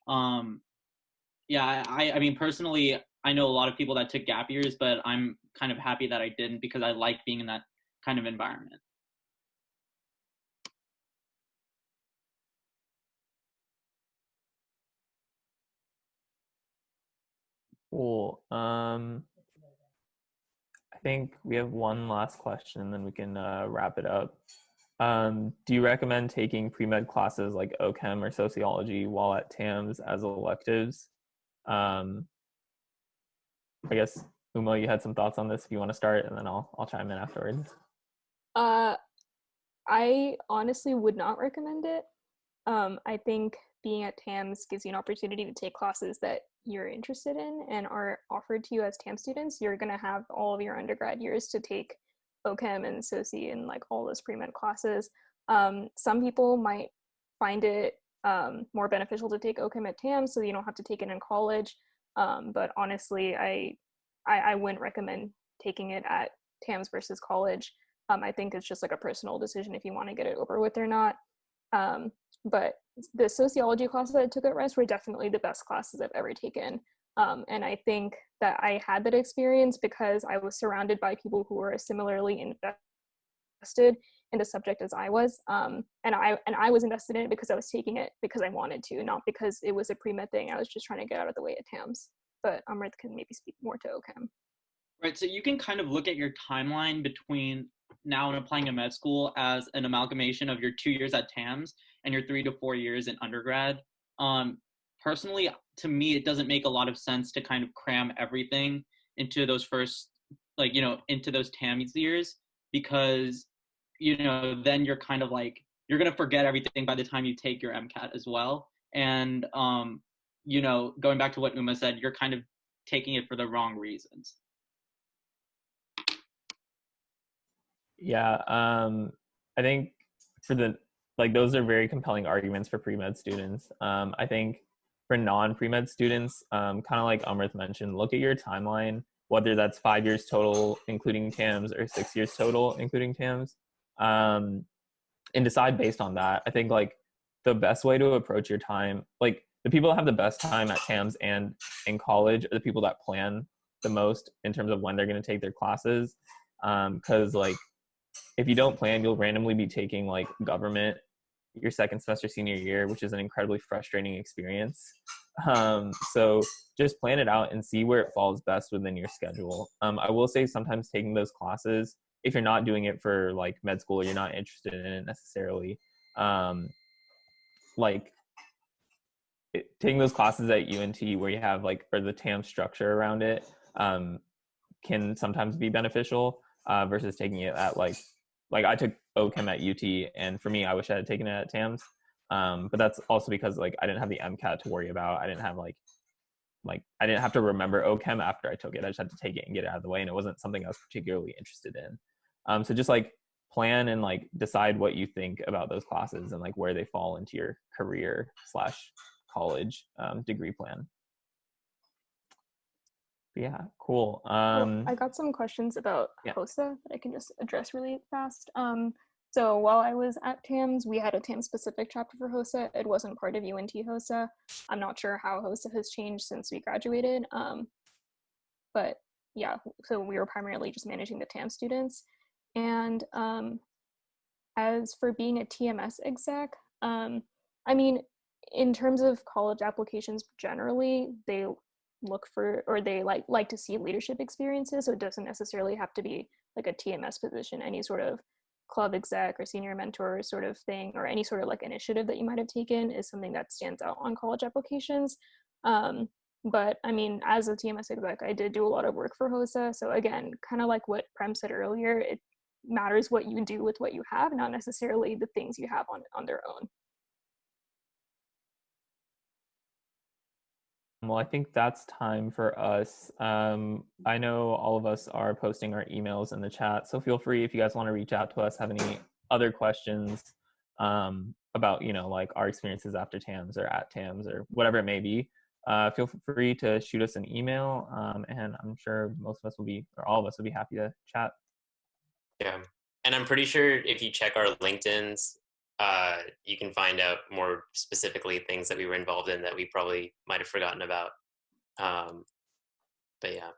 Yeah, I mean, personally, I know a lot of people that took gap years, but I'm kind of happy that I didn't because I like being in that kind of environment. Cool. I think we have one last question and then we can wrap it up. Do you recommend taking pre-med classes like Ochem or Sociology while at TAMS as electives? I guess, Uma, you had some thoughts on this if you want to start, and then I'll chime in afterwards. I honestly would not recommend it. I think being at TAMS gives you an opportunity to take classes that you're interested in and are offered to you as TAMS students. You're going to have all of your undergrad years to take Ochem and Soci and like all those pre-med classes. Some people might find it more beneficial to take Ochem at TAMS so you don't have to take it in college. But honestly, I wouldn't recommend taking it at TAMS versus college. I think it's just like a personal decision if you want to get it over with or not. But the sociology classes I took at Rice were definitely the best classes I've ever taken. And I think that I had that experience because I was surrounded by people who were similarly invested in the subject as I was. And I was invested in it because I was taking it because I wanted to, not because it was a pre-med thing. I was just trying to get out of the way at TAMS. But Amrit can maybe speak more to Ochem. Right, so you can kind of look at your timeline between now and applying to med school as an amalgamation of your 2 years at TAMS and your 3 to 4 years in undergrad. Personally, to me, it doesn't make a lot of sense to kind of cram everything into those first, like, into those TAMS years, because, then you're kind of like, you're going to forget everything by the time you take your MCAT as well. And, going back to what Uma said, you're kind of taking it for the wrong reasons. Yeah, I think those are very compelling arguments for pre-med students. I think for non-pre-med students, kind of like Amrit mentioned, look at your timeline, whether that's 5 years total, including TAMS, or 6 years total, including TAMS, and decide based on that. I think like the best way to approach your time, like the people that have the best time at TAMS and in college are the people that plan the most in terms of when they're going to take their classes. Because like, if you don't plan, you'll randomly be taking like government your second semester senior year, which is an incredibly frustrating experience. So just plan it out and see where it falls best within your schedule. I will say sometimes taking those classes, if you're not doing it for like med school or you're not interested in it necessarily, taking those classes at UNT where you have like, or the TAM structure around it, can sometimes be beneficial versus taking it at like I took Ochem at UT, and for me, I wish I had taken it at TAMS. But that's also because like I didn't have the MCAT to worry about. I didn't have like I didn't have to remember Ochem after I took it. I just had to take it and get it out of the way, and it wasn't something I was particularly interested in. So just like plan and like decide what you think about those classes and like where they fall into your career/college degree plan. Yeah, cool. Well, I got some questions about HOSA that I can just address really fast. So while I was at TAMS, we had a TAMS specific chapter for HOSA. It wasn't part of UNT HOSA. I'm not sure how HOSA has changed since we graduated. But yeah, so we were primarily just managing the TAMS students. And as for being a TMS exec, I mean, in terms of college applications generally, they look for, or they like to see leadership experiences. So it doesn't necessarily have to be like a TMS position. Any sort of club exec or senior mentor sort of thing, or any sort of like initiative that you might have taken is something that stands out on college applications. But I mean, as a TMS exec, I did do a lot of work for HOSA. So again, kind of like what Prem said earlier, it matters what you do with what you have, not necessarily the things you have on their own. Well, I think that's time for us. I know all of us are posting our emails in the chat, so feel free if you guys want to reach out to us, have any other questions about, you know, like our experiences after TAMS or at TAMS or whatever it may be, feel free to shoot us an email, and I'm sure most of us will be, or all of us will be happy to chat. Yeah, and I'm pretty sure if you check our LinkedIn's, you can find out more specifically things that we were involved in that we probably might have forgotten about. But yeah.